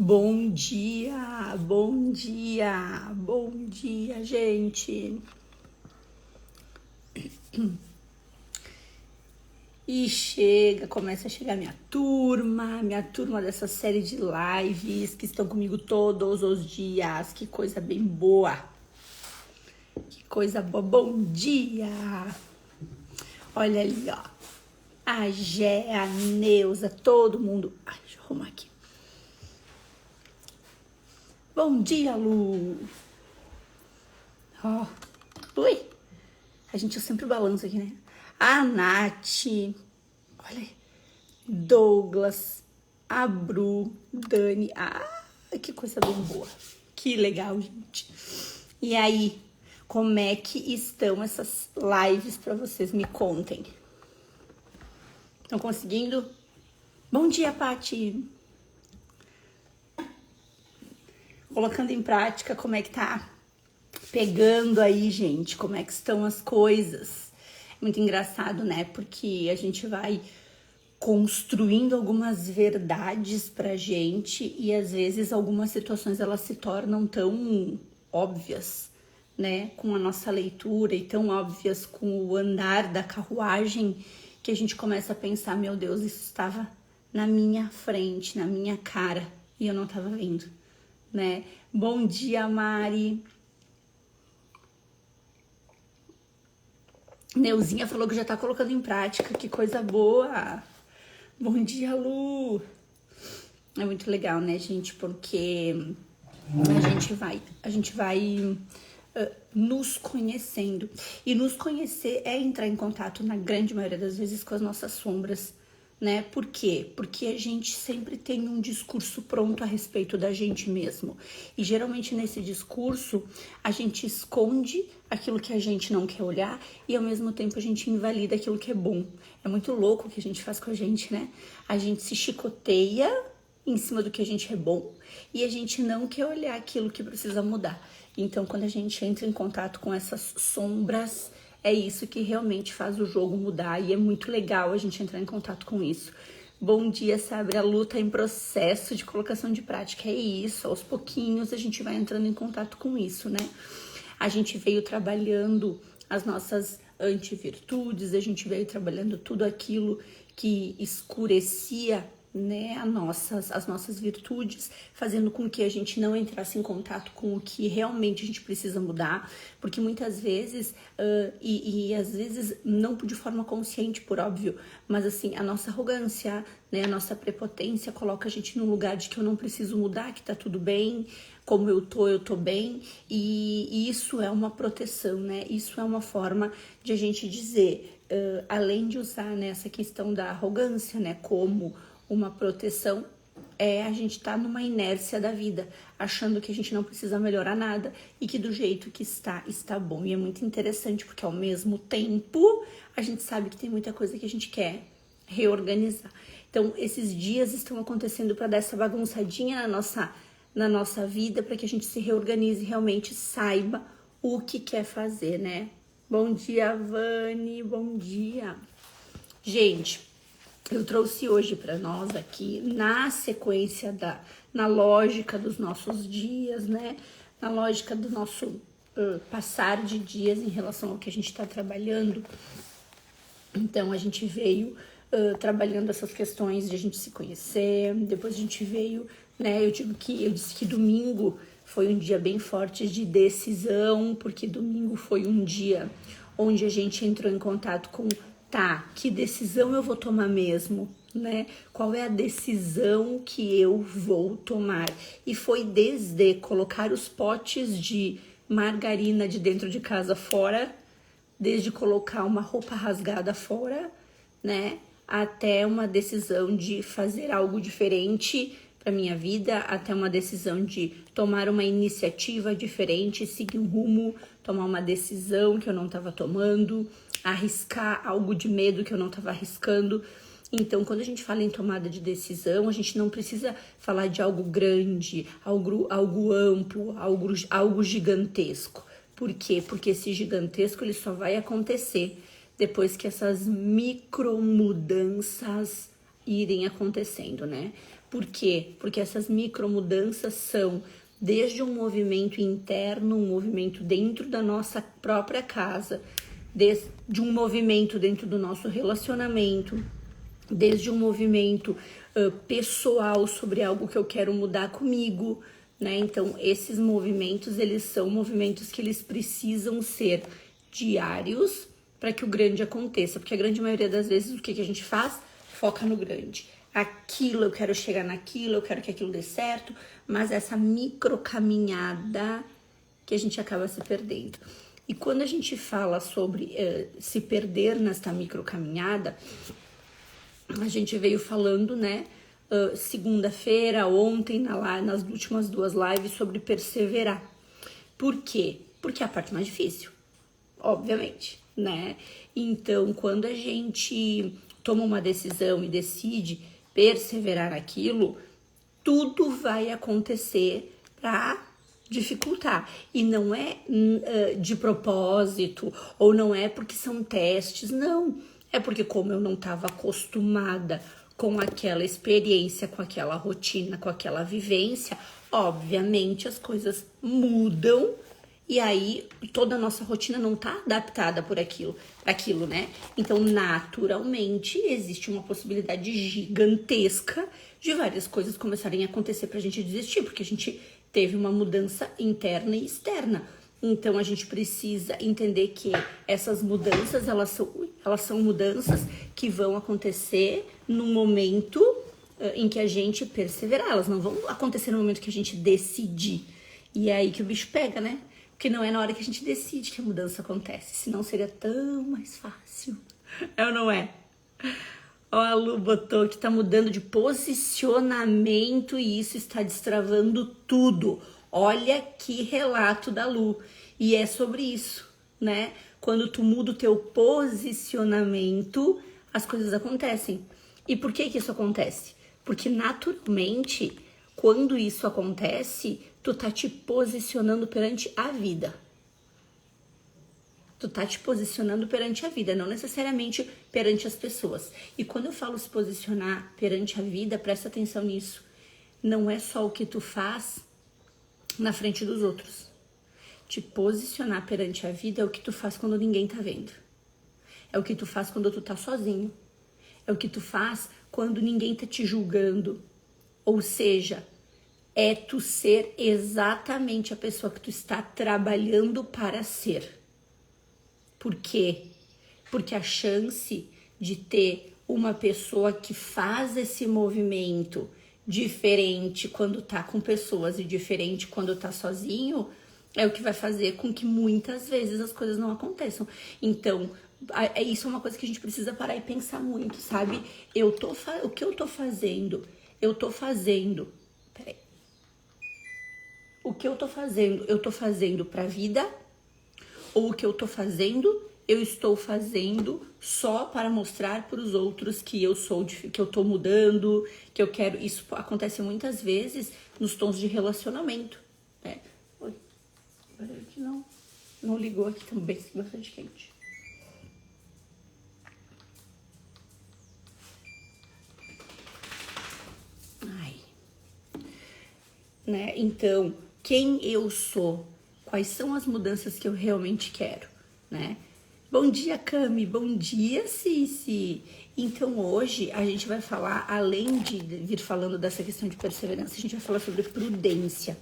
Bom dia, bom dia, bom dia, gente. E começa a chegar minha turma dessa série de lives que estão comigo todos os dias. Que coisa bem boa. Que coisa boa. Bom dia. Olha ali, ó. A Gé, a Neuza, todo mundo. Ai, deixa eu arrumar aqui. Bom dia, Lu. Ó. Ui. A gente, eu sempre balanço aqui, né? A Nath. Olha aí. Douglas. A Bru. Dani. Ah, que coisa bem boa. Que legal, gente. E aí, como é que estão essas lives pra vocês? Me contem. Estão conseguindo? Bom dia, Pati. Colocando em prática, como é que tá pegando aí, gente? Como é que estão as coisas? Muito engraçado, né? Porque a gente vai construindo algumas verdades pra gente e às vezes algumas situações elas se tornam tão óbvias, né? Com a nossa leitura e tão óbvias com o andar da carruagem que a gente começa a pensar, meu Deus, isso estava na minha frente, na minha cara e eu não estava vendo, né? Bom dia, Mari. Neuzinha falou que já tá colocando em prática, que coisa boa. Bom dia, Lu. É muito legal, né, gente? Porque a gente vai nos conhecendo. E nos conhecer é entrar em contato, na grande maioria das vezes, com as nossas sombras, né? Por quê? Porque a gente sempre tem um discurso pronto a respeito da gente mesmo. E geralmente nesse discurso a gente esconde aquilo que a gente não quer olhar e ao mesmo tempo a gente invalida aquilo que é bom. É muito louco o que a gente faz com a gente, né? A gente se chicoteia em cima do que a gente é bom e a gente não quer olhar aquilo que precisa mudar. Então, quando a gente entra em contato com essas sombras, é isso que realmente faz o jogo mudar e é muito legal a gente entrar em contato com isso. Bom dia, Sabre. A luta em processo de colocação de prática. É isso, aos pouquinhos a gente vai entrando em contato com isso, né? A gente veio trabalhando as nossas antivirtudes, a gente veio trabalhando tudo aquilo que escurecia, né, as nossas virtudes, fazendo com que a gente não entrasse em contato com o que realmente a gente precisa mudar, porque muitas vezes, às vezes não de forma consciente, por óbvio, mas assim, a nossa arrogância, né, a nossa prepotência coloca a gente num lugar de que eu não preciso mudar, que tá tudo bem, como eu tô bem, e isso é uma proteção, né, isso é uma forma de a gente dizer, além de usar, né, essa questão da arrogância, né, como uma proteção, a gente tá numa inércia da vida, achando que a gente não precisa melhorar nada e que do jeito que está bom. E é muito interessante porque ao mesmo tempo a gente sabe que tem muita coisa que a gente quer reorganizar. Então esses dias estão acontecendo para dar essa bagunçadinha na nossa vida, para que a gente se reorganize e realmente saiba o que quer fazer, né? Bom dia, Vani, bom dia. Gente, eu trouxe hoje para nós aqui, na sequência na lógica dos nossos dias, né? Na lógica do nosso passar de dias em relação ao que a gente está trabalhando. Então, a gente veio trabalhando essas questões de a gente se conhecer, depois a gente veio, né? Eu disse que domingo foi um dia bem forte de decisão, porque domingo foi um dia onde a gente entrou em contato com que decisão eu vou tomar mesmo, né? Qual é a decisão que eu vou tomar? E foi desde colocar os potes de margarina de dentro de casa fora, desde colocar uma roupa rasgada fora, né? Até uma decisão de fazer algo diferente para minha vida, até uma decisão de tomar uma iniciativa diferente, seguir um rumo, tomar uma decisão que eu não estava tomando, arriscar algo de medo que eu não estava arriscando. Então, quando a gente fala em tomada de decisão, a gente não precisa falar de algo grande, algo amplo, algo gigantesco. Por quê? Porque esse gigantesco ele só vai acontecer depois que essas micromudanças irem acontecendo, né? Por quê? Porque essas micromudanças são desde um movimento interno, um movimento dentro da nossa própria casa, desde um movimento dentro do nosso relacionamento, desde um movimento pessoal sobre algo que eu quero mudar comigo, né? Então, esses movimentos, eles são movimentos que eles precisam ser diários para que o grande aconteça, porque a grande maioria das vezes o que a gente faz? Foca no grande. Aquilo, eu quero chegar naquilo, eu quero que aquilo dê certo, mas essa micro caminhada que a gente acaba se perdendo. E quando a gente fala sobre se perder nesta micro caminhada, a gente veio falando, né, segunda-feira, ontem, nas últimas 2 lives, sobre perseverar. Por quê? Porque é a parte mais difícil, obviamente, né? Então, quando a gente toma uma decisão e decide perseverar naquilo, tudo vai acontecer para dificultar. E não é de propósito, ou não é porque são testes, não. É porque como eu não estava acostumada com aquela experiência, com aquela rotina, com aquela vivência, obviamente as coisas mudam e aí toda a nossa rotina não tá adaptada por aquilo, né? Então, naturalmente, existe uma possibilidade gigantesca de várias coisas começarem a acontecer pra gente desistir, porque a gente teve uma mudança interna e externa. Então, a gente precisa entender que essas mudanças, elas são mudanças que vão acontecer no momento em que a gente perseverar. Elas não vão acontecer no momento que a gente decidir. E é aí que o bicho pega, né? Porque não é na hora que a gente decide que a mudança acontece. Senão seria tão mais fácil. É ou não é? Ó, a Lu botou que tá mudando de posicionamento e isso está destravando tudo. Olha que relato da Lu. E é sobre isso, né? Quando tu muda o teu posicionamento, as coisas acontecem. E por que isso acontece? Porque naturalmente, quando isso acontece, tu tá te posicionando perante a vida. Tu tá te posicionando perante a vida, não necessariamente perante as pessoas. E quando eu falo se posicionar perante a vida, presta atenção nisso. Não é só o que tu faz na frente dos outros. Te posicionar perante a vida é o que tu faz quando ninguém tá vendo. É o que tu faz quando tu tá sozinho. É o que tu faz quando ninguém tá te julgando. Ou seja, é tu ser exatamente a pessoa que tu está trabalhando para ser. Por quê? Porque a chance de ter uma pessoa que faz esse movimento diferente quando tá com pessoas e diferente quando tá sozinho é o que vai fazer com que muitas vezes as coisas não aconteçam. Então, isso é uma coisa que a gente precisa parar e pensar muito, sabe? O que eu tô fazendo? Eu tô fazendo... Peraí. O que eu tô fazendo pra vida? Ou o que eu tô fazendo, eu estou fazendo só para mostrar para os outros que eu sou, que eu tô mudando, que eu quero... Isso acontece muitas vezes nos tons de relacionamento, né? Oi, parece que não ligou aqui também, bastante quente. Ai. Né? Então, quem eu sou? Quais são as mudanças que eu realmente quero, né? Bom dia, Cami. Bom dia, Cici. Então, hoje, a gente vai falar, além de vir falando dessa questão de perseverança, a gente vai falar sobre prudência.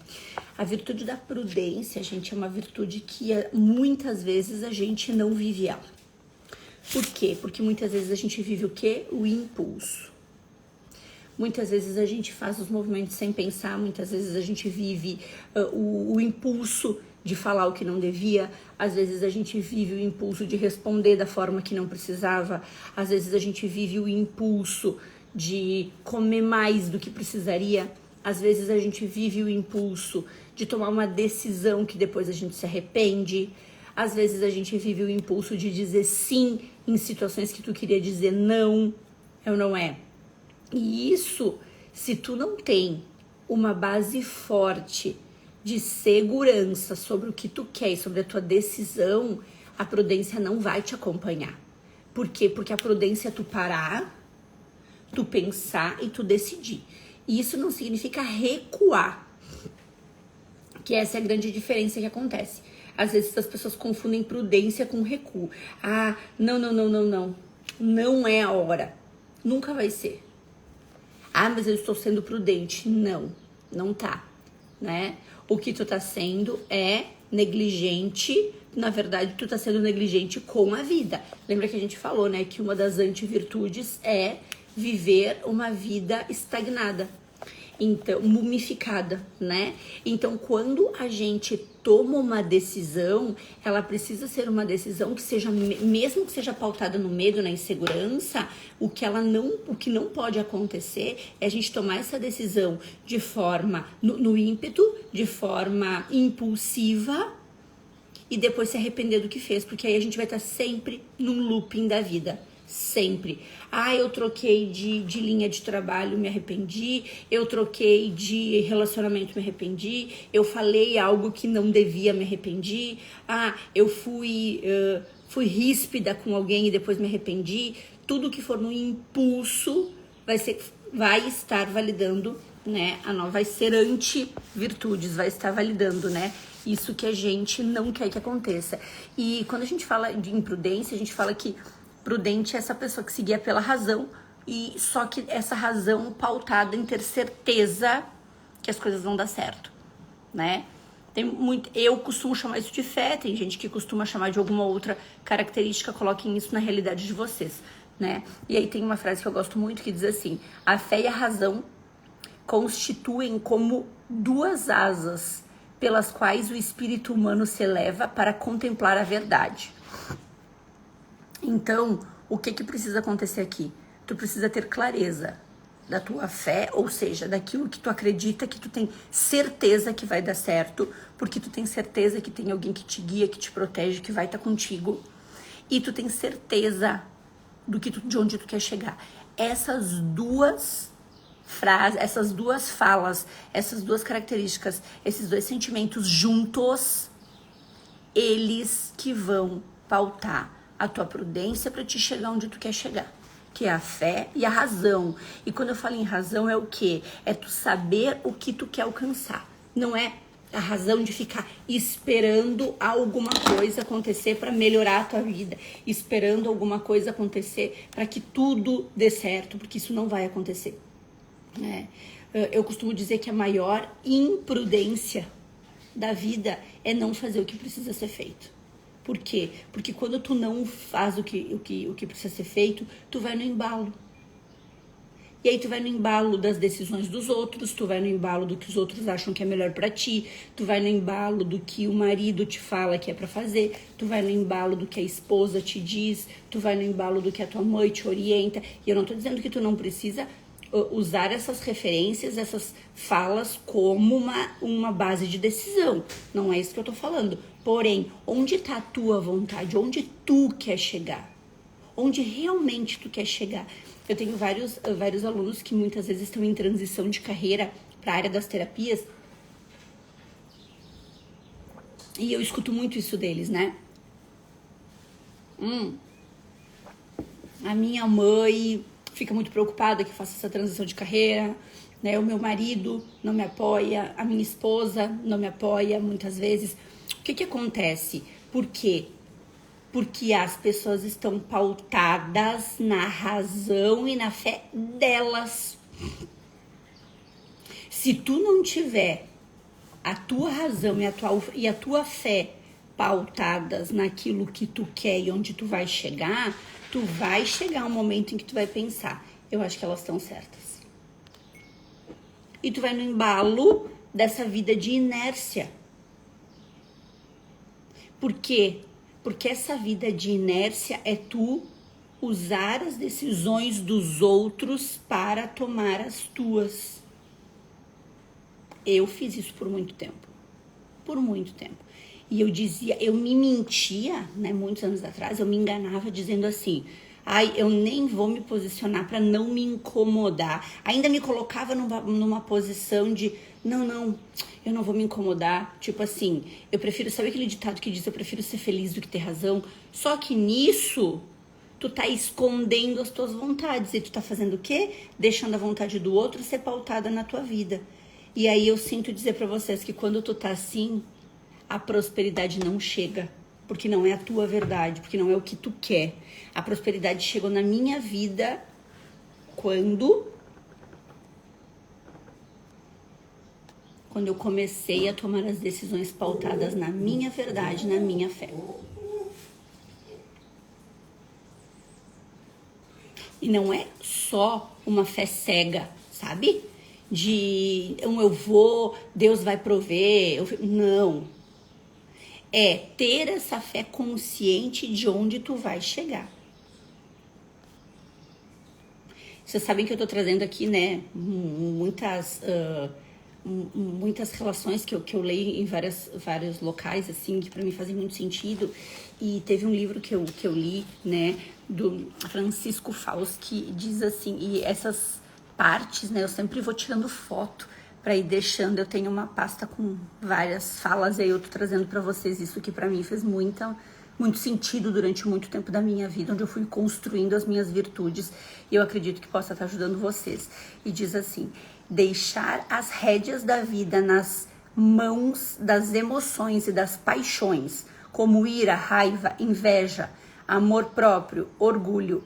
A virtude da prudência, gente, é uma virtude que muitas vezes a gente não vive ela. Por quê? Porque muitas vezes a gente vive o quê? O impulso. Muitas vezes a gente faz os movimentos sem pensar, muitas vezes a gente vive o impulso de falar o que não devia, às vezes a gente vive o impulso de responder da forma que não precisava, às vezes a gente vive o impulso de comer mais do que precisaria, às vezes a gente vive o impulso de tomar uma decisão que depois a gente se arrepende, às vezes a gente vive o impulso de dizer sim em situações que tu queria dizer não, é ou não é? E isso, se tu não tem uma base forte de segurança sobre o que tu quer e sobre a tua decisão, a prudência não vai te acompanhar. Por quê? Porque a prudência é tu parar, tu pensar e tu decidir. E isso não significa recuar, que essa é a grande diferença que acontece. Às vezes as pessoas confundem prudência com recuo. Ah, não. Não é a hora. Nunca vai ser. Ah, mas eu estou sendo prudente. Não tá, né? O que tu tá sendo é negligente. Na verdade, tu tá sendo negligente com a vida. Lembra que a gente falou, né? Que uma das antivirtudes é viver uma vida estagnada. Então, mumificada, né? Então, quando a gente toma uma decisão, ela precisa ser uma decisão que seja, mesmo que seja pautada no medo, na insegurança, o que não pode acontecer é a gente tomar essa decisão de forma, no ímpeto, de forma impulsiva e depois se arrepender do que fez, porque aí a gente vai estar sempre num looping da vida. Sempre. Ah, eu troquei de linha de trabalho, me arrependi. Eu troquei de relacionamento, me arrependi. Eu falei algo que não devia, me arrependi. Ah, eu fui ríspida com alguém e depois me arrependi. Tudo que for no impulso vai estar validando, né? Vai ser anti-virtudes, vai estar validando, né? Isso que a gente não quer que aconteça. E quando a gente fala de imprudência, a gente fala que prudente é essa pessoa que se guia pela razão, e só que essa razão pautada em ter certeza que as coisas vão dar certo, né? Eu costumo chamar isso de fé, tem gente que costuma chamar de alguma outra característica, coloquem isso na realidade de vocês, né? E aí tem uma frase que eu gosto muito que diz assim: a fé e a razão constituem como duas asas pelas quais o espírito humano se eleva para contemplar a verdade. Então, o que precisa acontecer aqui? Tu precisa ter clareza da tua fé, ou seja, daquilo que tu acredita, que tu tem certeza que vai dar certo, porque tu tem certeza que tem alguém que te guia, que te protege, que vai estar contigo, e tu tem certeza de onde tu quer chegar. Essas duas frases, essas duas falas, essas duas características, esses dois sentimentos juntos, eles que vão pautar a tua prudência para te chegar onde tu quer chegar, que é a fé e a razão. E quando eu falo em razão, é o quê? É tu saber o que tu quer alcançar. Não é a razão de ficar esperando alguma coisa acontecer para melhorar a tua vida, esperando alguma coisa acontecer para que tudo dê certo, porque isso não vai acontecer, né? Eu costumo dizer que a maior imprudência da vida é não fazer o que precisa ser feito. Por quê? Porque quando tu não faz o que precisa ser feito, tu vai no embalo. E aí tu vai no embalo das decisões dos outros, tu vai no embalo do que os outros acham que é melhor pra ti, tu vai no embalo do que o marido te fala que é pra fazer, tu vai no embalo do que a esposa te diz, tu vai no embalo do que a tua mãe te orienta. E eu não tô dizendo que tu não precisa usar essas referências, essas falas como uma base de decisão. Não é isso que eu tô falando. Porém, onde está a tua vontade? Onde tu quer chegar? Onde realmente tu quer chegar? Eu tenho vários alunos que muitas vezes estão em transição de carreira para a área das terapias. E eu escuto muito isso deles, né? A minha mãe fica muito preocupada que eu faça essa transição de carreira, né? O meu marido não me apoia, a minha esposa não me apoia muitas vezes. O que acontece? Por quê? Porque as pessoas estão pautadas na razão e na fé delas. Se tu não tiver a tua razão e a tua fé pautadas naquilo que tu quer e onde tu vai chegar um momento em que tu vai pensar, eu acho que elas estão certas. E tu vai no embalo dessa vida de inércia. Por quê? Porque essa vida de inércia é tu usar as decisões dos outros para tomar as tuas. Eu fiz isso por muito tempo. Por muito tempo. E eu me mentia, né, muitos anos atrás, eu me enganava dizendo assim, eu nem vou me posicionar para não me incomodar. Ainda me colocava numa posição de, não, eu não vou me incomodar. Tipo assim, eu prefiro, sabe aquele ditado que diz, eu prefiro ser feliz do que ter razão? Só que nisso, tu tá escondendo as tuas vontades. E tu tá fazendo o quê? Deixando a vontade do outro ser pautada na tua vida. E aí eu sinto dizer pra vocês que quando tu tá assim, a prosperidade não chega. Porque não é a tua verdade, porque não é o que tu quer. A prosperidade chegou na minha vida quando eu comecei a tomar as decisões pautadas na minha verdade, na minha fé. E não é só uma fé cega, sabe? Eu vou, Deus vai prover. Não. É ter essa fé consciente de onde tu vai chegar. Vocês sabem que eu tô trazendo aqui, né, muitas relações que eu leio em vários locais, assim, que pra mim fazem muito sentido. E teve um livro que eu li, né, do Francisco Fausto, que diz assim, e essas partes, né, eu sempre vou tirando foto pra ir deixando. Eu tenho uma pasta com várias falas, e aí eu tô trazendo pra vocês isso que pra mim fez muito sentido durante muito tempo da minha vida, onde eu fui construindo as minhas virtudes, e eu acredito que possa estar ajudando vocês. E diz assim: deixar as rédeas da vida nas mãos das emoções e das paixões, como ira, raiva, inveja, amor próprio, orgulho,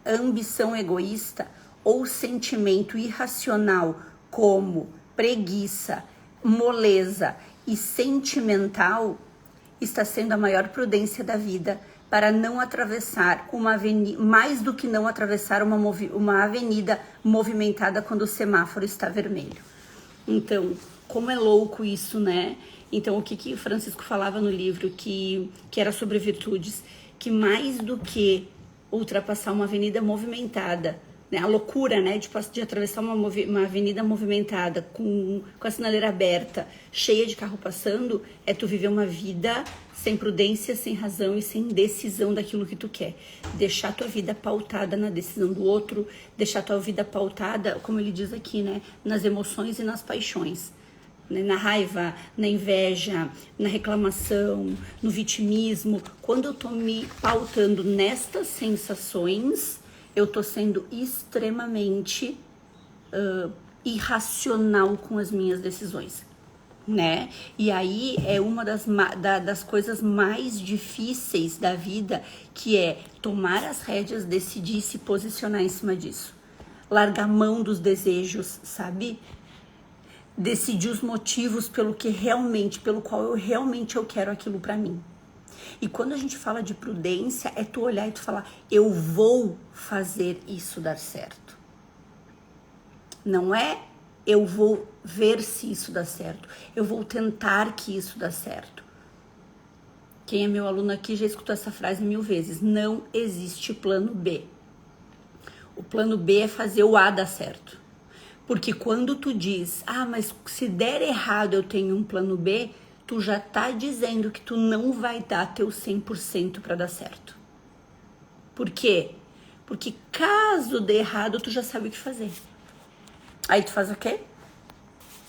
ambição egoísta ou sentimento irracional como preguiça, moleza e sentimental, está sendo a maior prudência da vida para não atravessar uma avenida, mais do que não atravessar uma avenida movimentada quando o semáforo está vermelho. Então, como é louco isso, né? Então, o que Francisco falava no livro, que era sobre virtudes, que mais do que ultrapassar uma avenida movimentada, né, a loucura, né, de atravessar uma avenida movimentada com a sinaleira aberta, cheia de carro passando, é tu viver uma vida sem prudência, sem razão e sem decisão daquilo que tu quer. Deixar tua vida pautada na decisão do outro, deixar tua vida pautada, como ele diz aqui, né, nas emoções e nas paixões. Na raiva, na inveja, na reclamação, no vitimismo. Quando eu tô me pautando nestas sensações, eu tô sendo extremamente irracional com as minhas decisões, né? E aí é uma das coisas mais difíceis da vida, que é tomar as rédeas, decidir se posicionar em cima disso. Largar mão dos desejos, sabe? Decidir os motivos pelo qual eu realmente quero aquilo pra mim. E quando a gente fala de prudência, é tu olhar e tu falar: eu vou fazer isso dar certo. Não é eu vou ver se isso dá certo. Eu vou tentar que isso dá certo. Quem é meu aluno aqui já escutou essa frase 1000 vezes. Não existe plano B. O plano B é fazer o A dar certo. Porque quando tu diz: mas se der errado eu tenho um plano B, tu já tá dizendo que tu não vai dar teu 100% para dar certo. Por quê? Porque caso dê errado, tu já sabe o que fazer. Aí tu faz o quê?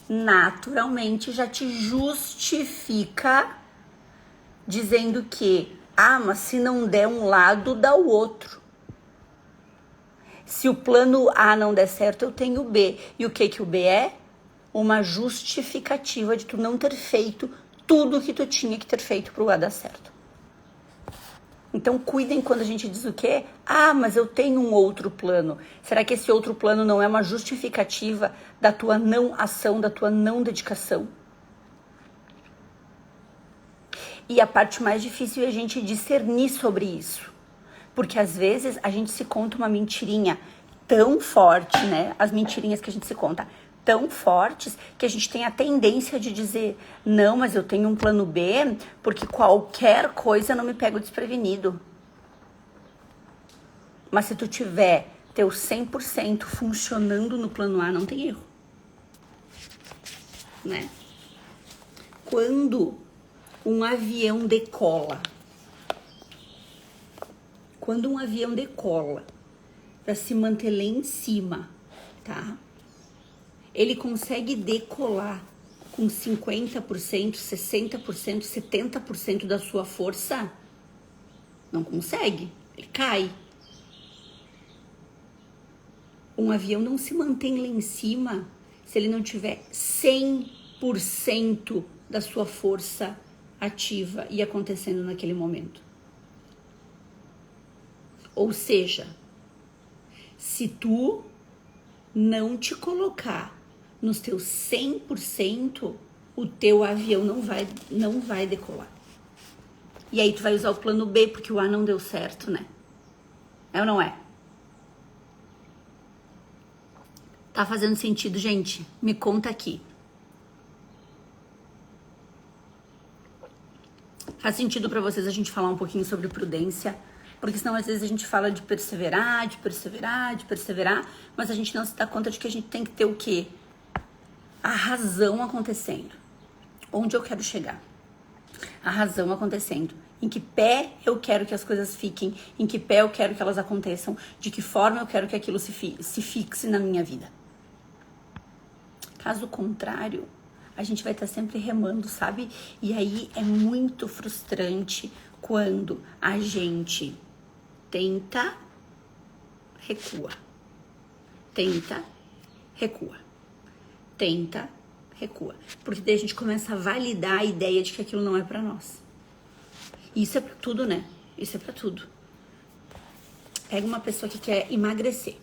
Naturalmente já te justifica dizendo que, mas se não der um lado, dá o outro. Se o plano A não der certo, eu tenho o B. E o que o B é? Uma justificativa de tu não ter feito tudo que tu tinha que ter feito pro A dar certo. Então, cuidem quando a gente diz o quê? Mas eu tenho um outro plano. Será que esse outro plano não é uma justificativa da tua não ação, da tua não dedicação? E a parte mais difícil é a gente discernir sobre isso. Porque às vezes a gente se conta uma mentirinha tão forte, né? As mentirinhas que a gente se conta tão fortes que a gente tem a tendência de dizer: não, mas eu tenho um plano B, porque qualquer coisa não me pega desprevenido. Mas se tu tiver teu 100% funcionando no plano A, não tem erro, né? Quando um avião decola, para se manter lá em cima, tá? Ele consegue decolar com 50%, 60%, 70% da sua força? Não consegue. ele cai. Um avião não se mantém lá em cima se ele não tiver 100% da sua força ativa e acontecendo naquele momento. Ou seja, se tu não te colocar nos teus 100%, o teu avião não vai decolar. E aí tu vai usar o plano B, porque o A não deu certo, né? É ou não é? Tá fazendo sentido, gente? Me conta aqui. Faz sentido pra vocês a gente falar um pouquinho sobre prudência? Porque senão às vezes a gente fala de perseverar, mas a gente não se dá conta de que a gente tem que ter o quê? A razão acontecendo. Onde eu quero chegar? A razão acontecendo. Em que pé eu quero que as coisas fiquem, em que pé eu quero que elas aconteçam, de que forma eu quero que aquilo se fixe na minha vida. Caso contrário, a gente vai estar sempre remando, sabe? E aí é muito frustrante quando a gente tenta, recua. Tenta, recua. Tenta, recua. Porque daí a gente começa a validar a ideia de que aquilo não é pra nós. E isso é pra tudo, né? Isso é pra tudo. Pega uma pessoa que quer emagrecer.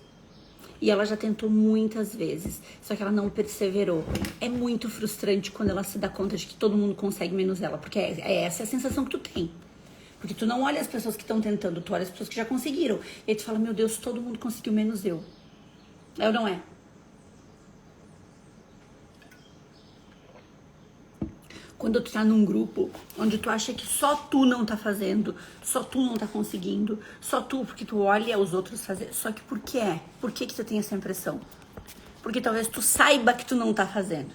E ela já tentou muitas vezes, só que ela não perseverou. É muito frustrante quando ela se dá conta de que todo mundo consegue menos ela, porque essa é a sensação que tu tem. Porque tu não olha as pessoas que estão tentando, tu olha as pessoas que já conseguiram. E aí tu fala, meu Deus, todo mundo conseguiu menos eu. É ou não é? Quando tu tá num grupo onde tu acha que só tu não tá fazendo, só tu não tá conseguindo, só tu, porque tu olha os outros fazer. Só que por que é? Por que tu tem essa impressão? Porque talvez tu saiba que tu não tá fazendo.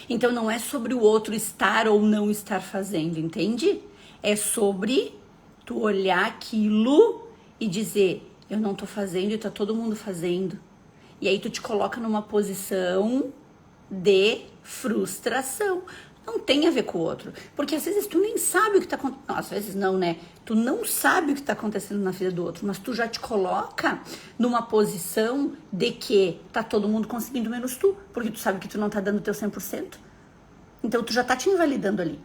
Então não é sobre o outro estar ou não estar fazendo, entende? É sobre tu olhar aquilo e dizer, eu não tô fazendo e tá todo mundo fazendo. E aí tu te coloca numa posição de frustração. Não tem a ver com o outro. Porque às vezes tu nem sabe o que tá acontecendo. Às vezes não, né? Tu não sabe o que tá acontecendo na vida do outro, mas tu já te coloca numa posição de que tá todo mundo conseguindo menos tu. Porque tu sabe que tu não tá dando o teu 100%. Então tu já tá te invalidando ali.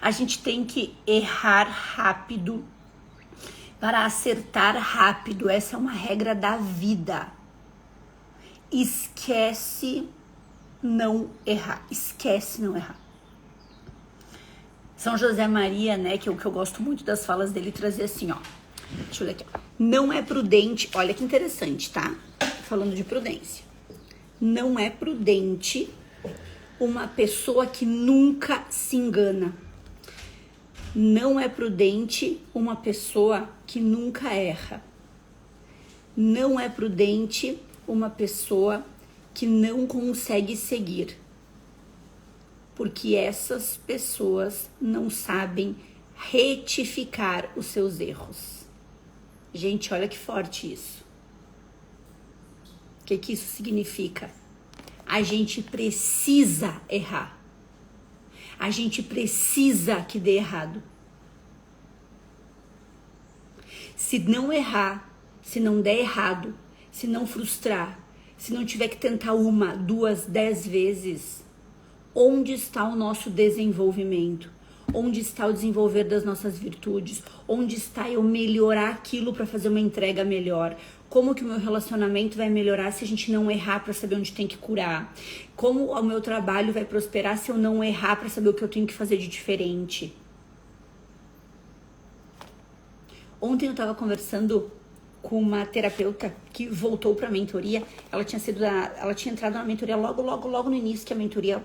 A gente tem que errar rápido para acertar rápido. Essa é uma regra da vida. Esquece não errar. Esquece não errar. São José Maria, né, que eu gosto muito das falas dele, trazer assim, ó. Deixa eu ver aqui. Não é prudente, olha que interessante, tá? Falando de prudência. Não é prudente uma pessoa que nunca se engana. Não é prudente uma pessoa que nunca erra. Não é prudente uma pessoa que não consegue seguir. Porque essas pessoas não sabem retificar os seus erros. Gente, olha que forte isso. O que isso significa? A gente precisa errar. A gente precisa que dê errado. Se não errar, se não der errado, se não frustrar, se não tiver que tentar 1, 2, 10 vezes, onde está o nosso desenvolvimento? Onde está o desenvolver das nossas virtudes? Onde está eu melhorar aquilo para fazer uma entrega melhor? Como que o meu relacionamento vai melhorar se a gente não errar para saber onde tem que curar? Como o meu trabalho vai prosperar se eu não errar para saber o que eu tenho que fazer de diferente? Ontem eu estava conversando com uma terapeuta que voltou para a mentoria. Ela tinha entrado na mentoria logo no início que a mentoria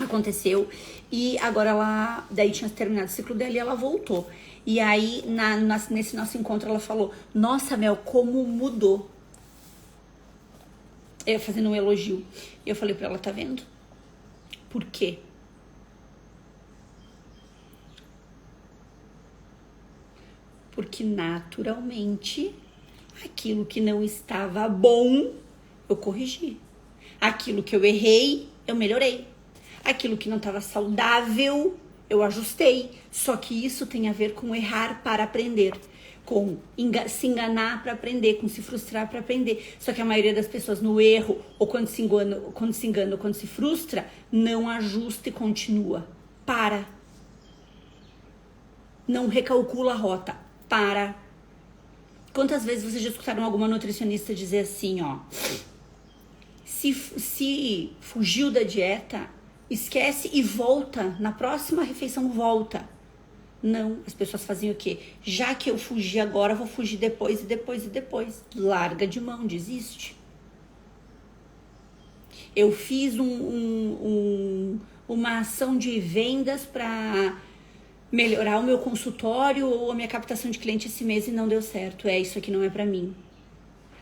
aconteceu, e agora daí tinha terminado o ciclo dela e ela voltou. E aí, nesse nosso encontro, ela falou, nossa, Mel, como mudou. Eu fazendo um elogio. E eu falei pra ela, tá vendo? Por quê? Porque naturalmente, aquilo que não estava bom, eu corrigi. Aquilo que eu errei, eu melhorei. Aquilo que não estava saudável, Eu ajustei. Só que isso tem a ver com errar para aprender. Com se enganar para aprender, com se frustrar para aprender. Só que a maioria das pessoas no erro, ou quando se engana, ou quando se frustra, não ajusta e continua. Para. Não recalcula a rota. Para. Quantas vezes vocês já escutaram alguma nutricionista dizer assim, ó... Se fugiu da dieta, esquece e volta. Na próxima refeição, volta. Não, as pessoas fazem o quê? Já que eu fugi agora, vou fugir depois e depois e depois. Larga de mão, desiste. Eu fiz uma ação de vendas para melhorar o meu consultório ou a minha captação de cliente esse mês e não deu certo. Isso aqui não é para mim.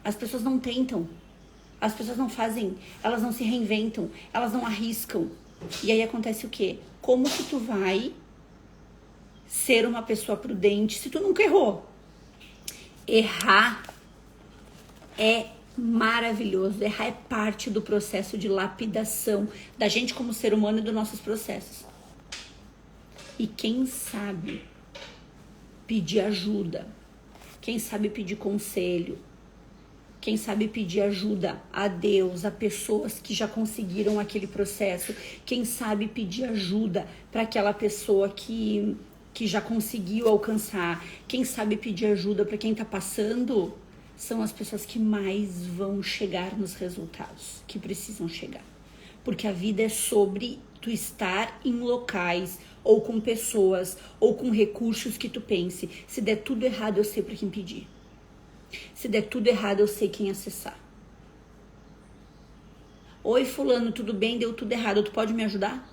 As pessoas não tentam. As pessoas não fazem, elas não se reinventam, elas não arriscam. E aí acontece o quê? Como que tu vai ser uma pessoa prudente se tu nunca errou? Errar é maravilhoso. Errar é parte do processo de lapidação da gente como ser humano e dos nossos processos. E quem sabe pedir ajuda, quem sabe pedir conselho, quem sabe pedir ajuda a Deus, a pessoas que já conseguiram aquele processo. Quem sabe pedir ajuda para aquela pessoa que já conseguiu alcançar. Quem sabe pedir ajuda para quem tá passando, são as pessoas que mais vão chegar nos resultados que precisam chegar. Porque a vida é sobre tu estar em locais, ou com pessoas, ou com recursos que tu pense. Se der tudo errado, eu sei para quem pedir. Se der tudo errado, eu sei quem acessar. Oi, fulano, tudo bem? Deu tudo errado, tu pode me ajudar?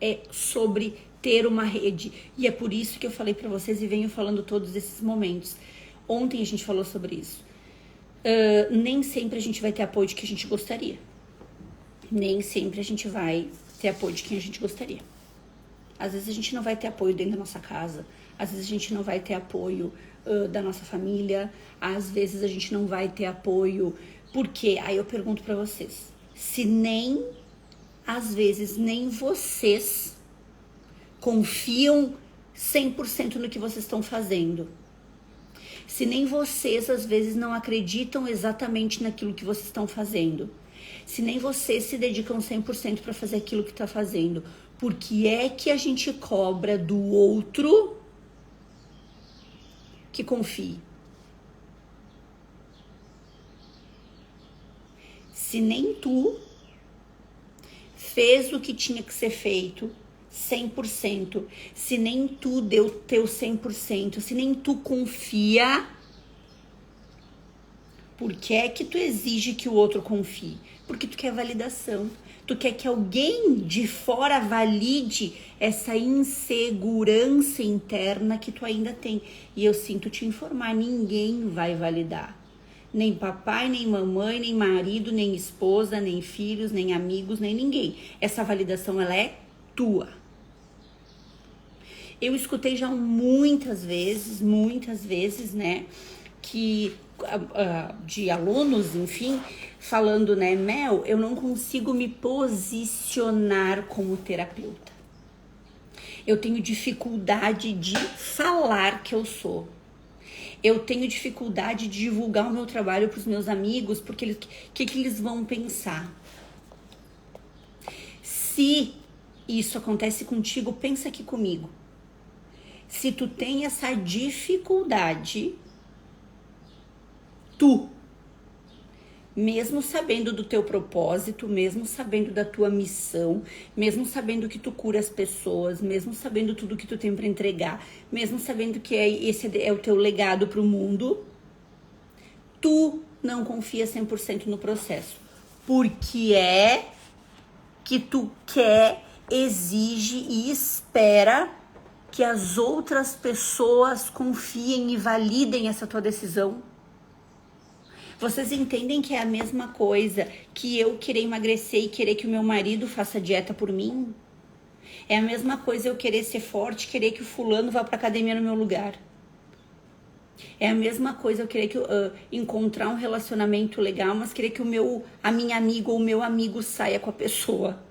É sobre ter uma rede. E é por isso que eu falei pra vocês e venho falando todos esses momentos. Ontem a gente falou sobre isso. Nem sempre a gente vai ter apoio de que a gente gostaria. Nem sempre a gente vai ter apoio de quem a gente gostaria. Às vezes a gente não vai ter apoio dentro da nossa casa. Às vezes a gente não vai ter apoio da nossa família. Às vezes a gente não vai ter apoio. Por quê? Aí eu pergunto pra vocês. Se nem, às vezes, nem vocês confiam 100% no que vocês estão fazendo. Se nem vocês, às vezes, não acreditam exatamente naquilo que vocês estão fazendo. Se nem vocês se dedicam 100% para fazer aquilo que está fazendo. Por que é que a gente cobra do outro que confie? Se nem tu fez o que tinha que ser feito 100%, se nem tu deu teu 100%, se nem tu confia, por que é que tu exige que o outro confie? Porque tu quer validação. Tu quer que alguém de fora valide essa insegurança interna que tu ainda tem. E eu sinto te informar, ninguém vai validar. Nem papai, nem mamãe, nem marido, nem esposa, nem filhos, nem amigos, nem ninguém. Essa validação, ela é tua. Eu escutei já muitas vezes, né, que de alunos, enfim, falando, né, Mel, eu não consigo me posicionar como terapeuta. Eu tenho dificuldade de falar que eu sou. Eu tenho dificuldade de divulgar o meu trabalho para os meus amigos, porque o que eles vão pensar? Se isso acontece contigo, pensa aqui comigo. Se tu tem essa dificuldade, tu, mesmo sabendo do teu propósito, mesmo sabendo da tua missão, mesmo sabendo que tu cura as pessoas, mesmo sabendo tudo que tu tem para entregar, mesmo sabendo que esse é o teu legado pro mundo, tu não confia 100% no processo. Porque é que tu quer, exige e espera que as outras pessoas confiem e validem essa tua decisão. Vocês entendem que é a mesma coisa que eu querer emagrecer e querer que o meu marido faça dieta por mim? É a mesma coisa eu querer ser forte, querer que o fulano vá pra academia no meu lugar. É a mesma coisa eu querer que encontrar um relacionamento legal, mas querer que a minha amiga ou o meu amigo saia com a pessoa.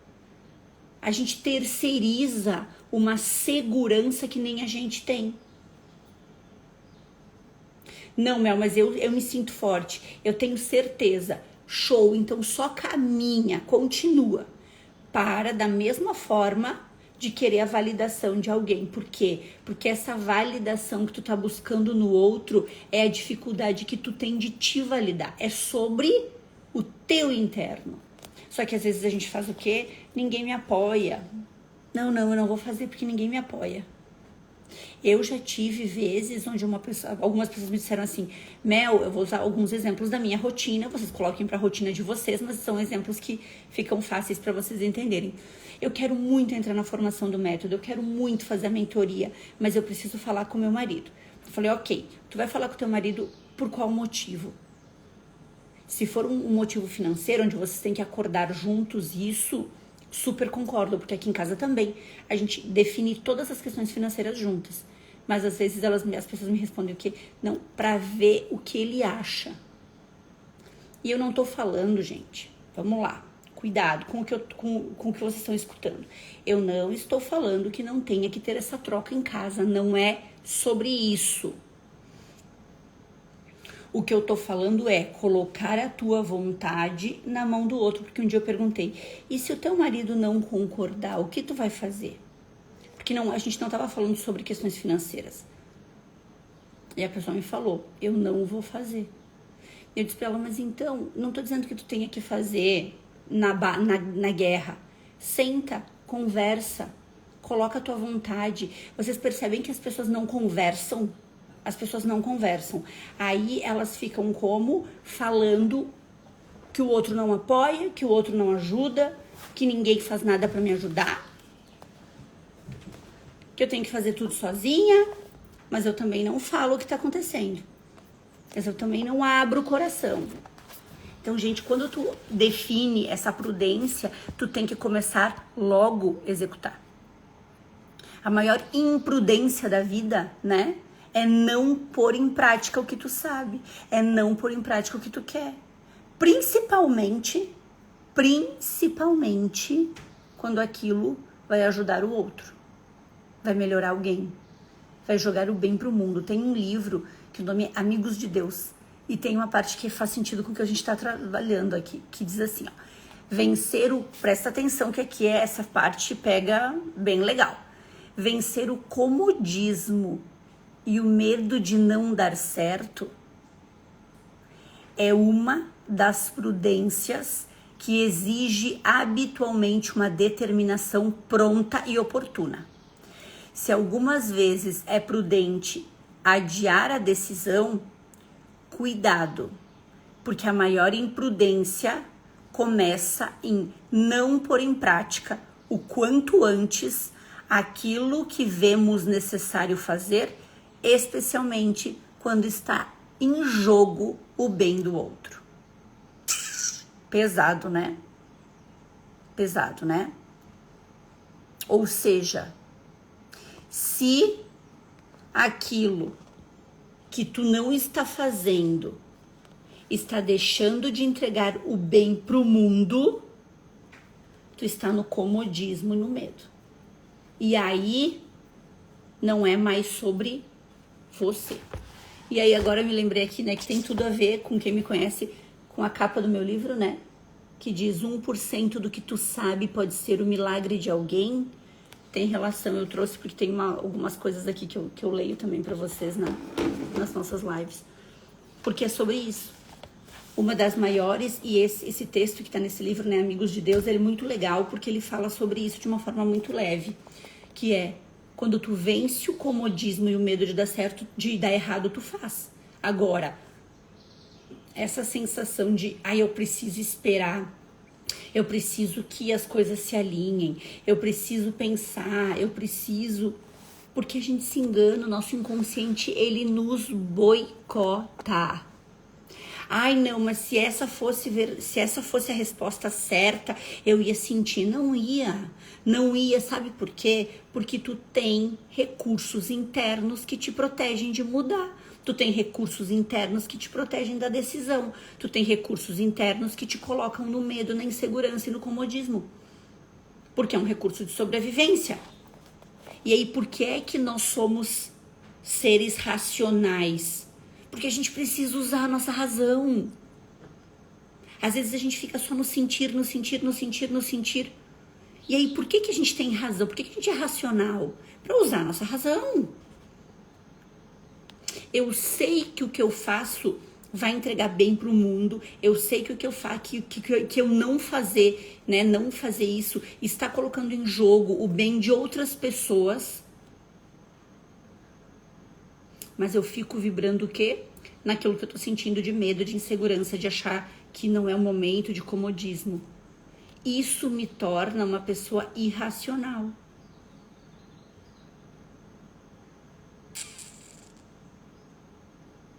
A gente terceiriza uma segurança que nem a gente tem. Não, Mel, mas eu me sinto forte, eu tenho certeza. Show, então só caminha, continua. Para da mesma forma de querer a validação de alguém. Por quê? Porque essa validação que tu tá buscando no outro é a dificuldade que tu tem de te validar. É sobre o teu interno. Só que às vezes a gente faz o quê? Ninguém me apoia. Não, eu não vou fazer porque ninguém me apoia. Eu já tive vezes onde algumas pessoas me disseram assim, Mel, eu vou usar alguns exemplos da minha rotina, vocês coloquem pra rotina de vocês, mas são exemplos que ficam fáceis para vocês entenderem. Eu quero muito entrar na formação do método, eu quero muito fazer a mentoria, mas eu preciso falar com meu marido. Eu falei, ok, tu vai falar com teu marido por qual motivo? Se for um motivo financeiro, onde vocês têm que acordar juntos, isso, super concordo, porque aqui em casa também a gente define todas as questões financeiras juntas. Mas às vezes as pessoas me respondem o quê? Não, pra ver o que ele acha. E eu não tô falando, gente, vamos lá, cuidado com o que vocês estão escutando. Eu não estou falando que não tenha que ter essa troca em casa, não é sobre isso. O que eu tô falando é colocar a tua vontade na mão do outro, porque um dia eu perguntei, e se o teu marido não concordar, o que tu vai fazer? Porque a gente não tava falando sobre questões financeiras. E a pessoa me falou, eu não vou fazer. Eu disse pra ela, mas então, não tô dizendo que tu tenha que fazer na guerra. Senta, conversa, coloca a tua vontade. Vocês percebem que as pessoas não conversam? As pessoas não conversam. Aí elas ficam como? Falando que o outro não apoia, que o outro não ajuda, que ninguém faz nada pra me ajudar, que eu tenho que fazer tudo sozinha, mas eu também não falo o que tá acontecendo. Mas eu também não abro o coração. Então, gente, quando tu define essa prudência, tu tem que começar logo a executar. A maior imprudência da vida, né? É não pôr em prática o que tu sabe. É não pôr em prática o que tu quer. Principalmente quando aquilo vai ajudar o outro. Vai melhorar alguém. Vai jogar o bem pro mundo. Tem um livro que o nome é Amigos de Deus. E tem uma parte que faz sentido com o que a gente tá trabalhando aqui. Que diz assim, ó. Presta atenção que aqui essa parte pega bem legal. Vencer o comodismo e o medo de não dar certo é uma das prudências que exige habitualmente uma determinação pronta e oportuna. Se algumas vezes é prudente adiar a decisão, cuidado, porque a maior imprudência começa em não pôr em prática o quanto antes aquilo que vemos necessário fazer, especialmente quando está em jogo o bem do outro. Pesado, né? Pesado, né? Ou seja, se aquilo que tu não está fazendo está deixando de entregar o bem pro mundo, tu está no comodismo e no medo. E aí não é mais sobre você. E aí agora eu me lembrei aqui, né, que tem tudo a ver com quem me conhece, com a capa do meu livro, né, que diz 1% do que tu sabe pode ser o milagre de alguém. Tem relação, eu trouxe porque tem algumas coisas aqui que eu leio também pra vocês nas nossas lives. Porque é sobre isso. Uma das maiores, e esse texto que tá nesse livro, né, Amigos de Deus, ele é muito legal porque ele fala sobre isso de uma forma muito leve, que é quando tu vence o comodismo e o medo de dar certo, de dar errado, tu faz. Agora, essa sensação de, eu preciso esperar, eu preciso que as coisas se alinhem, eu preciso pensar, porque a gente se engana, o nosso inconsciente, ele nos boicota. Ai, não, mas se essa fosse a resposta certa, eu ia sentir. Não ia, sabe por quê? Porque tu tem recursos internos que te protegem de mudar. Tu tem recursos internos que te protegem da decisão. Tu tem recursos internos que te colocam no medo, na insegurança e no comodismo. Porque é um recurso de sobrevivência. E aí, por que é que nós somos seres racionais? Porque a gente precisa usar a nossa razão. Às vezes a gente fica só no sentir, no sentir, no sentir, no sentir. E aí, por que que a gente tem razão? Por que que a gente é racional? Para usar a nossa razão. Eu sei que o que eu faço vai entregar bem para o mundo. Eu sei que o que eu faço, que eu não fazer, né, não fazer isso, está colocando em jogo o bem de outras pessoas. Mas eu fico vibrando o quê? Naquilo que eu tô sentindo de medo, de insegurança, de achar que não é o momento, de comodismo. Isso me torna uma pessoa irracional.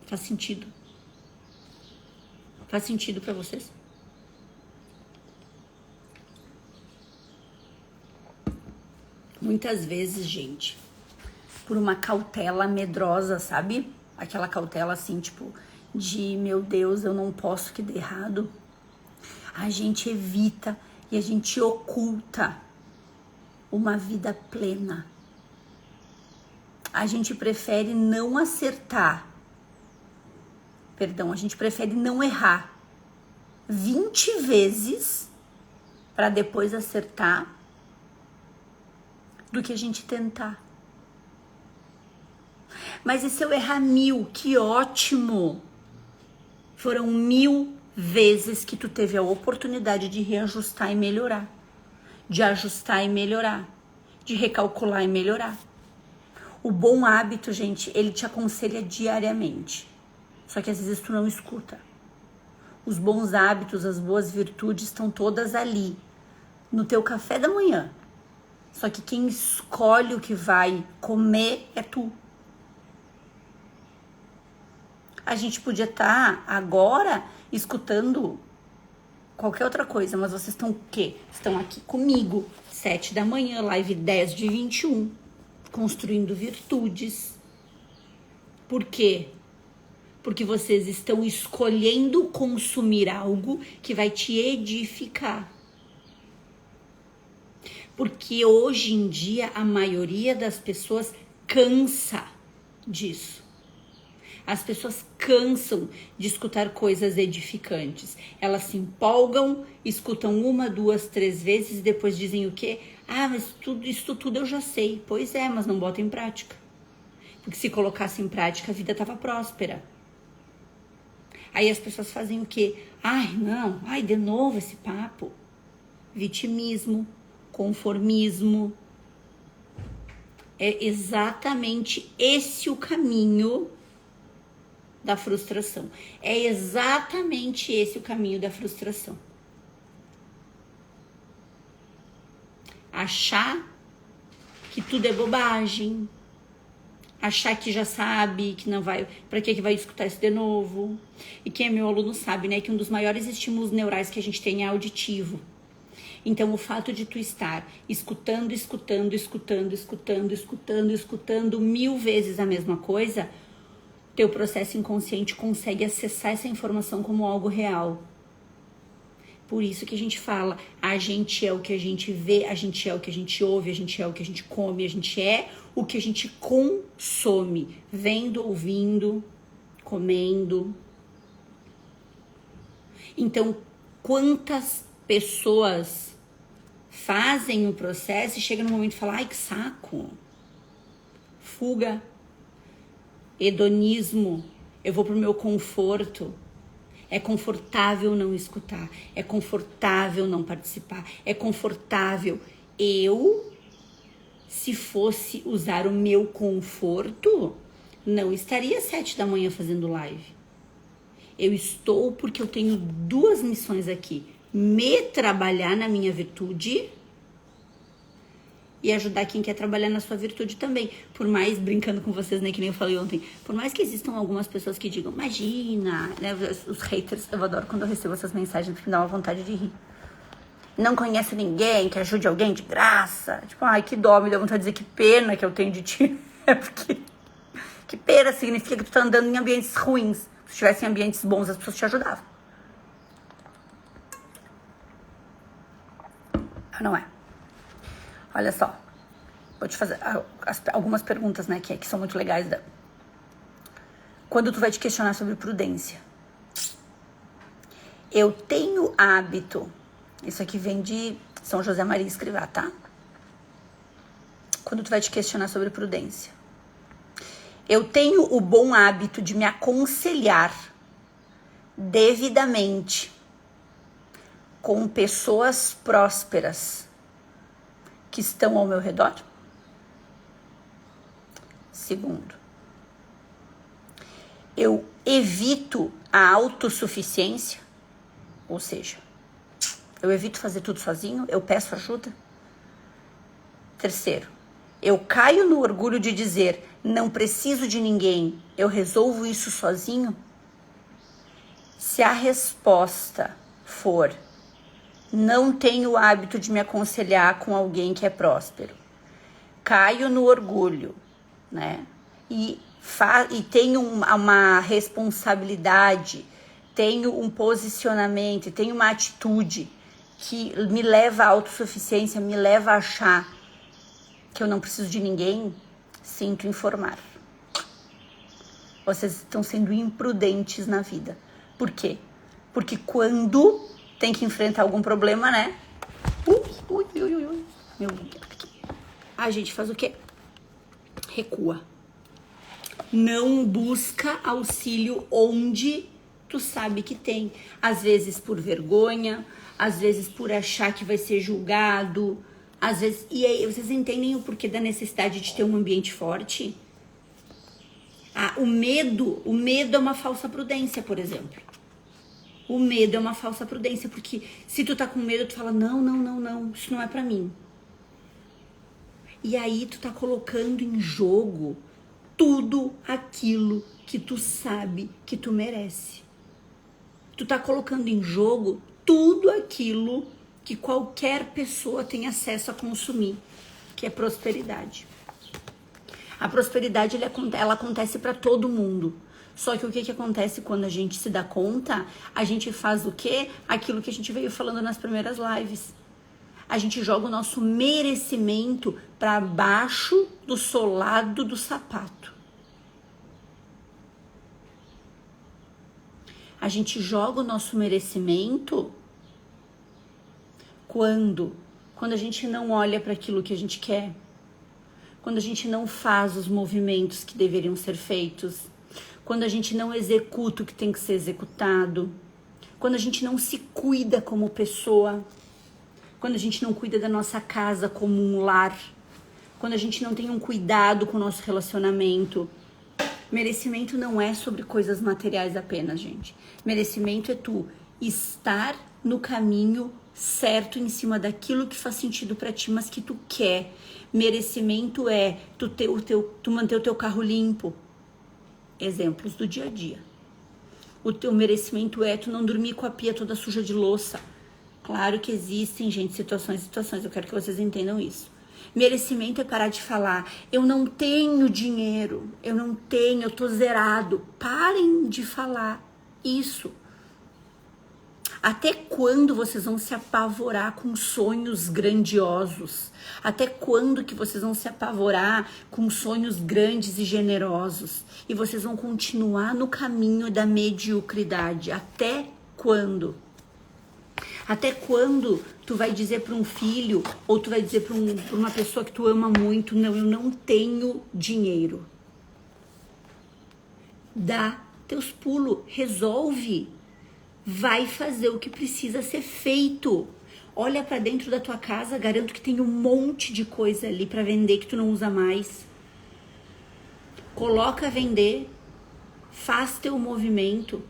Faz sentido? Faz sentido pra vocês? Muitas vezes, gente, por uma cautela medrosa, sabe? Aquela cautela assim, tipo, de meu Deus, eu não posso que dê errado. A gente evita e a gente oculta uma vida plena. A gente prefere não acertar. Perdão, a gente prefere não errar 20 vezes para depois acertar do que a gente tentar. Mas e se eu errar 1000? Que ótimo! Foram 1000 vezes que tu teve a oportunidade de reajustar e melhorar. De ajustar e melhorar. De recalcular e melhorar. O bom hábito, gente, ele te aconselha diariamente. Só que às vezes tu não escuta. Os bons hábitos, as boas virtudes estão todas ali. No teu café da manhã. Só que quem escolhe o que vai comer é tu. A gente podia estar agora escutando qualquer outra coisa, mas vocês estão o quê? Estão aqui comigo, 7 da manhã, live 10/21, construindo virtudes. Por quê? Porque vocês estão escolhendo consumir algo que vai te edificar. Porque hoje em dia a maioria das pessoas cansa disso. As pessoas cansam de escutar coisas edificantes. Elas se empolgam, escutam 1, 2, 3 vezes e depois dizem o quê? Ah, mas isso tudo eu já sei. Pois é, mas não bota em prática. Porque se colocasse em prática, a vida estava próspera. Aí as pessoas fazem o quê? Ai, não, de novo esse papo. Vitimismo, conformismo. É exatamente esse o caminho da frustração. É exatamente esse o caminho da frustração. Achar que tudo é bobagem. Achar que já sabe, que não vai... Pra que vai escutar isso de novo? E quem é meu aluno sabe, né? Que um dos maiores estímulos neurais que a gente tem é auditivo. Então, o fato de tu estar escutando 1000 vezes a mesma coisa, teu processo inconsciente consegue acessar essa informação como algo real. Por isso que a gente fala, a gente é o que a gente vê, a gente é o que a gente ouve, a gente é o que a gente come, a gente é o que a gente consome, vendo, ouvindo, comendo. Então, quantas pessoas fazem o processo e chega no momento e fala, ai que saco, fuga, hedonismo, eu vou pro meu conforto. É confortável não escutar, é confortável não participar, é confortável. Se fosse usar o meu conforto, não estaria 7 da manhã fazendo live. Eu estou porque eu tenho 2 missões aqui. Me trabalhar na minha virtude e ajudar quem quer trabalhar na sua virtude também. Por mais, brincando com vocês, né, que nem eu falei ontem, por mais que existam algumas pessoas que digam, imagina, né, os haters, eu adoro quando eu recebo essas mensagens, porque me dá uma vontade de rir. Não conhece ninguém que ajude alguém de graça. Tipo, ai, que dó, me dá vontade de dizer que pena que eu tenho de ti. É porque que pena significa que tu tá andando em ambientes ruins. Se tivesse em ambientes bons, as pessoas te ajudavam. Não é. Olha só, vou te fazer algumas perguntas, né, que são muito legais. Quando tu vai te questionar sobre prudência. Eu tenho hábito, isso aqui vem de São José Maria Escrivá, tá? Quando tu vai te questionar sobre prudência. Eu tenho o bom hábito de me aconselhar devidamente com pessoas prósperas que estão ao meu redor? Segundo, eu evito a autossuficiência, ou seja, eu evito fazer tudo sozinho, eu peço ajuda. Terceiro, eu caio no orgulho de dizer, não preciso de ninguém, eu resolvo isso sozinho? Se a resposta for, não tenho o hábito de me aconselhar com alguém que é próspero, caio no orgulho, né? E tenho uma responsabilidade, tenho um posicionamento, tenho uma atitude que me leva à autossuficiência, me leva a achar que eu não preciso de ninguém, sinto informar. Vocês estão sendo imprudentes na vida. Por quê? Porque quando tem que enfrentar algum problema, né? Meu Deus. A gente faz o quê? Recua. Não busca auxílio onde tu sabe que tem. Às vezes por vergonha, às vezes por achar que vai ser julgado, às vezes... E aí, vocês entendem o porquê da necessidade de ter um ambiente forte? O medo é uma falsa prudência, por exemplo. O medo é uma falsa prudência, porque se tu tá com medo, tu fala, não, isso não é pra mim. E aí tu tá colocando em jogo tudo aquilo que tu sabe que tu merece. Tu tá colocando em jogo tudo aquilo que qualquer pessoa tem acesso a consumir, que é prosperidade. A prosperidade, ela acontece para todo mundo. Só que o que acontece quando a gente se dá conta? A gente faz o quê? Aquilo que a gente veio falando nas primeiras lives. A gente joga o nosso merecimento para baixo do solado do sapato. A gente joga o nosso merecimento quando a gente não olha para aquilo que a gente quer, quando a gente não faz os movimentos que deveriam ser feitos, quando a gente não executa o que tem que ser executado, quando a gente não se cuida como pessoa, quando a gente não cuida da nossa casa como um lar, quando a gente não tem um cuidado com o nosso relacionamento. Merecimento não é sobre coisas materiais apenas, gente. Merecimento é tu estar no caminho certo em cima daquilo que faz sentido pra ti, mas que tu quer. Merecimento é tu manter o teu carro limpo. Exemplos do dia a dia. O teu merecimento é tu não dormir com a pia toda suja de louça. Claro que existem, gente, situações. Eu quero que vocês entendam isso. Merecimento é parar de falar, eu não tenho dinheiro, eu tô zerado. Parem de falar isso. Até quando vocês vão se apavorar com sonhos grandiosos? Até quando que vocês vão se apavorar com sonhos grandes e generosos? E vocês vão continuar no caminho da mediocridade? Até quando? Até quando tu vai dizer para um filho ou tu vai dizer para uma pessoa que tu ama muito, não, eu não tenho dinheiro? Dá teus pulos, resolve. Vai fazer o que precisa ser feito. Olha para dentro da tua casa, garanto que tem um monte de coisa ali para vender que tu não usa mais. Coloca a vender, faz teu movimento.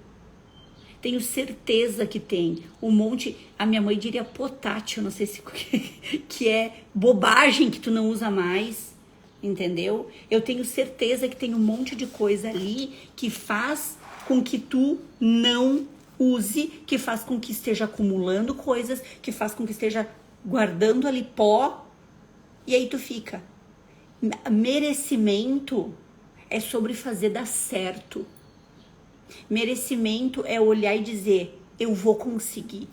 Tenho certeza que tem um monte, a minha mãe diria potátil, não sei se que é bobagem que tu não usa mais, entendeu? Eu tenho certeza que tem um monte de coisa ali que faz com que tu não use, que faz com que esteja acumulando coisas, que faz com que esteja guardando ali pó, e aí tu fica. Merecimento é sobre fazer dar certo. Merecimento é olhar e dizer, eu vou conseguir.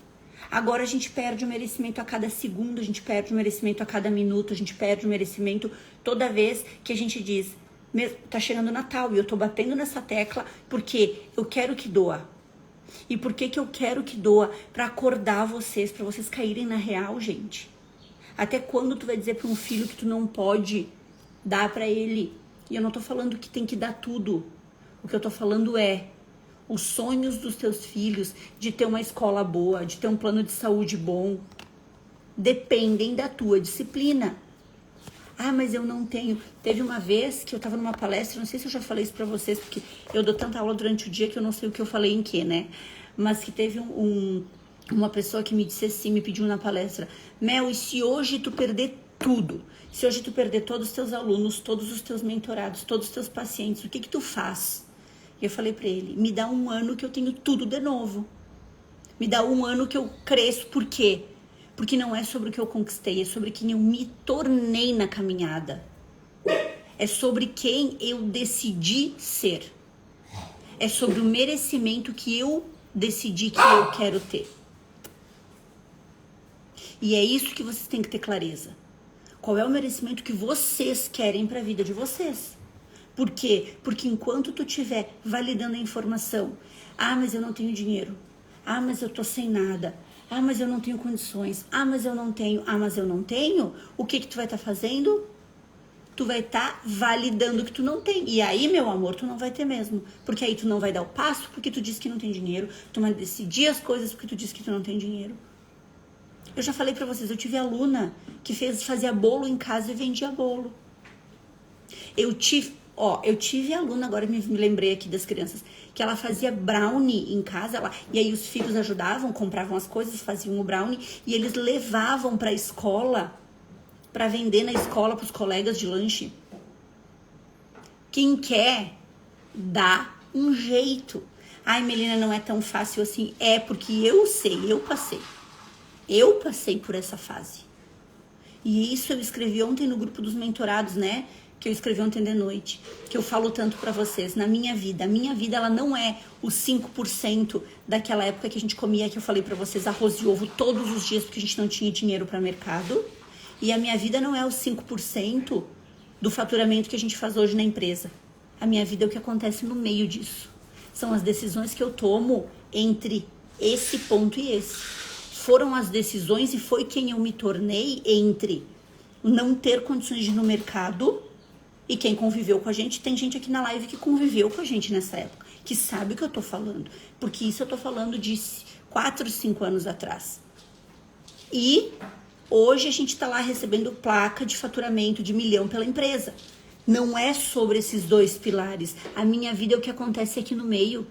Agora a gente perde o merecimento a cada segundo, a gente perde o merecimento a cada minuto, a gente perde o merecimento toda vez que a gente diz, tá chegando o Natal e eu tô batendo nessa tecla porque eu quero que doa. E por que eu quero que doa? Pra acordar vocês, pra vocês caírem na real, gente. Até quando tu vai dizer pra um filho que tu não pode dar pra ele? E eu não tô falando que tem que dar tudo. O que eu tô falando é os sonhos dos teus filhos de ter uma escola boa, de ter um plano de saúde bom, dependem da tua disciplina. Ah, mas eu não tenho. Teve uma vez que eu tava numa palestra, não sei se eu já falei isso pra vocês, porque eu dou tanta aula durante o dia que eu não sei o que eu falei em que, né? Mas que teve uma pessoa que me disse assim, me pediu na palestra, Mel, e se hoje tu perder tudo? Se hoje tu perder todos os teus alunos, todos os teus mentorados, todos os teus pacientes, o que tu faz? E eu falei pra ele, me dá um ano que eu tenho tudo de novo. Me dá um ano que eu cresço. Por quê? Porque não é sobre o que eu conquistei, é sobre quem eu me tornei na caminhada. É sobre quem eu decidi ser. É sobre o merecimento que eu decidi que eu quero ter. E é isso que vocês têm que ter clareza. Qual é o merecimento que vocês querem para a vida de vocês? Por quê? Porque enquanto tu estiver validando a informação, ah, mas eu não tenho dinheiro, ah, mas eu tô sem nada, ah, mas eu não tenho condições, ah, mas eu não tenho, ah, mas eu não tenho, o que tu vai estar fazendo? Tu vai estar validando que tu não tem. E aí, meu amor, tu não vai ter mesmo. Porque aí tu não vai dar o passo porque tu disse que não tem dinheiro, tu vai decidir as coisas porque tu disse que tu não tem dinheiro. Eu já falei pra vocês, eu tive aluna que fazia bolo em casa e vendia bolo. Eu tive aluna, agora me lembrei aqui das crianças, que ela fazia brownie em casa, e aí os filhos ajudavam, compravam as coisas, faziam o brownie, e eles levavam pra escola, pra vender na escola pros colegas de lanche. Quem quer, dá um jeito. Ai, Melina, não é tão fácil assim. É porque eu sei, eu passei por essa fase. E isso eu escrevi ontem no grupo dos mentorados, né? Que eu escrevi ontem de noite, que eu falo tanto pra vocês, na minha vida. A minha vida, ela não é os 5% daquela época que a gente comia, que eu falei pra vocês, arroz e ovo todos os dias, porque a gente não tinha dinheiro pra mercado. E a minha vida não é os 5% do faturamento que a gente faz hoje na empresa. A minha vida é o que acontece no meio disso. São as decisões que eu tomo entre esse ponto e esse. Foram as decisões e foi quem eu me tornei entre não ter condições de ir no mercado. E quem conviveu com a gente, tem gente aqui na live que conviveu com a gente nessa época, que sabe o que eu tô falando. Porque isso eu tô falando de 4, 5 anos atrás. E hoje a gente tá lá recebendo placa de faturamento de 1 milhão pela empresa. Não é sobre esses dois pilares. A minha vida é o que acontece aqui no meio.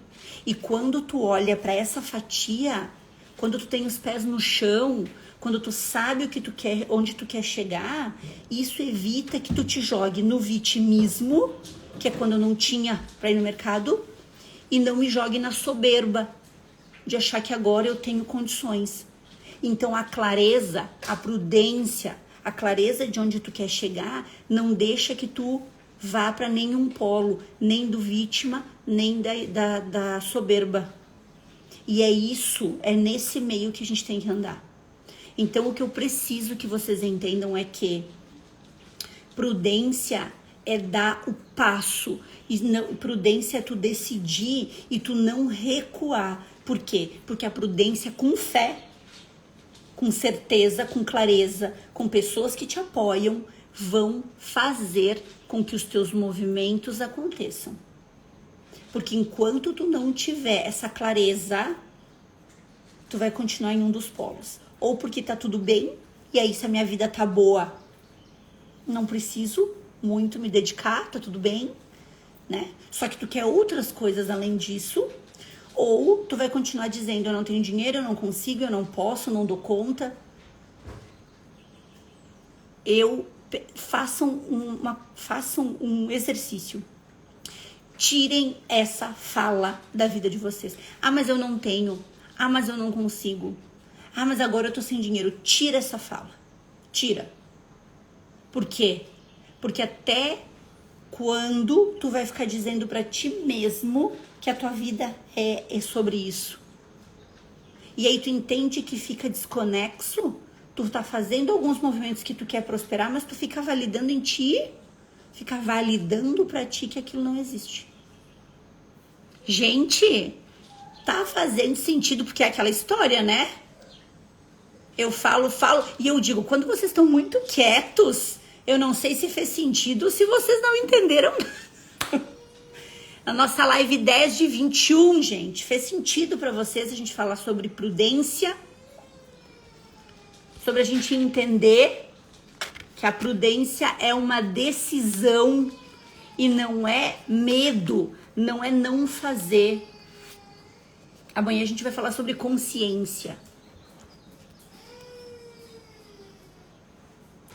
E quando tu olha para essa fatia, quando tu tem os pés no chão, quando tu sabe o que tu quer, onde tu quer chegar, isso evita que tu te jogue no vitimismo, que é quando eu não tinha para ir no mercado, e não me jogue na soberba de achar que agora eu tenho condições. Então a clareza, a prudência, a clareza de onde tu quer chegar, não deixa que tu vá para nenhum polo, nem do vítima, nem da soberba. E é isso, é nesse meio que a gente tem que andar. Então, o que eu preciso que vocês entendam é que prudência é dar o passo. E não, prudência é tu decidir e tu não recuar. Por quê? Porque a prudência com fé, com certeza, com clareza, com pessoas que te apoiam, vão fazer com que os teus movimentos aconteçam. Porque enquanto tu não tiver essa clareza, tu vai continuar em um dos polos. Ou porque tá tudo bem, e aí se a minha vida tá boa, não preciso muito me dedicar, tá tudo bem, né? Só que tu quer outras coisas além disso, ou tu vai continuar dizendo, eu não tenho dinheiro, eu não consigo, eu não posso, não dou conta. Façam um exercício. Tirem essa fala da vida de vocês. Ah, mas eu não tenho. Ah, mas eu não consigo. Ah, mas agora eu tô sem dinheiro. Tira essa fala. Tira. Por quê? Porque até quando tu vai ficar dizendo pra ti mesmo que a tua vida é sobre isso? E aí tu entende que fica desconexo, tu tá fazendo alguns movimentos que tu quer prosperar, mas tu fica validando em ti, fica validando pra ti que aquilo não existe. Gente, tá fazendo sentido, porque é aquela história, né? Eu falo, e eu digo, quando vocês estão muito quietos, eu não sei se fez sentido ou se vocês não entenderam. A nossa live 10/21, gente, fez sentido pra vocês a gente falar sobre prudência, sobre a gente entender que a prudência é uma decisão e não é medo, não é não fazer. Amanhã a gente vai falar sobre consciência.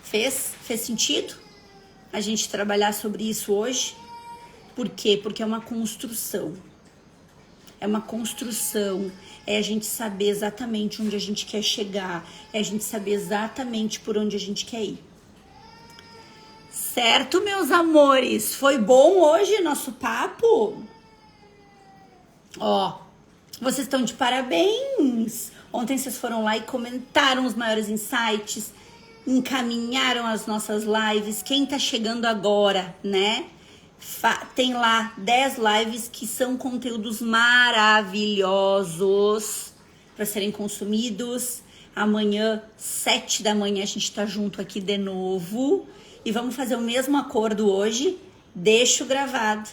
Fez sentido a gente trabalhar sobre isso hoje? Por quê? Porque é uma construção. É uma construção. É a gente saber exatamente onde a gente quer chegar. É a gente saber exatamente por onde a gente quer ir. Certo, meus amores? Foi bom hoje nosso papo? Ó, vocês estão de parabéns. Ontem vocês foram lá e comentaram os maiores insights, encaminharam as nossas lives. Quem tá chegando agora, né? Tem lá 10 lives que são conteúdos maravilhosos para serem consumidos. Amanhã, 7 da manhã, a gente tá junto aqui de novo. E vamos fazer o mesmo acordo hoje. Deixo gravado.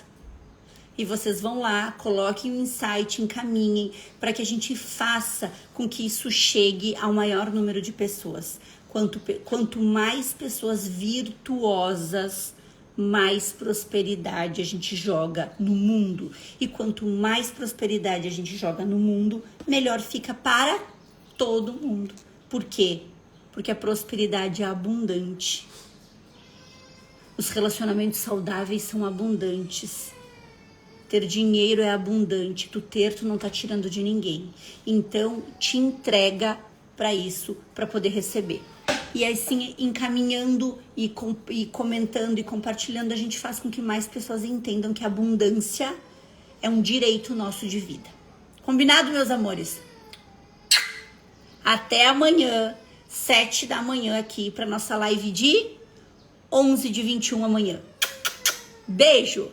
E vocês vão lá, coloquem um insight, encaminhem para que a gente faça com que isso chegue ao maior número de pessoas. Quanto mais pessoas virtuosas, mais prosperidade a gente joga no mundo. E quanto mais prosperidade a gente joga no mundo, melhor fica para todo mundo. Por quê? Porque a prosperidade é abundante. Os relacionamentos saudáveis são abundantes. Ter dinheiro é abundante. Tu não tá tirando de ninguém. Então, te entrega para isso, para poder receber. E assim, encaminhando e comentando e compartilhando, a gente faz com que mais pessoas entendam que a abundância é um direito nosso de vida. Combinado, meus amores? Até amanhã, 7 da manhã aqui para nossa live de 11/21 amanhã. Beijo!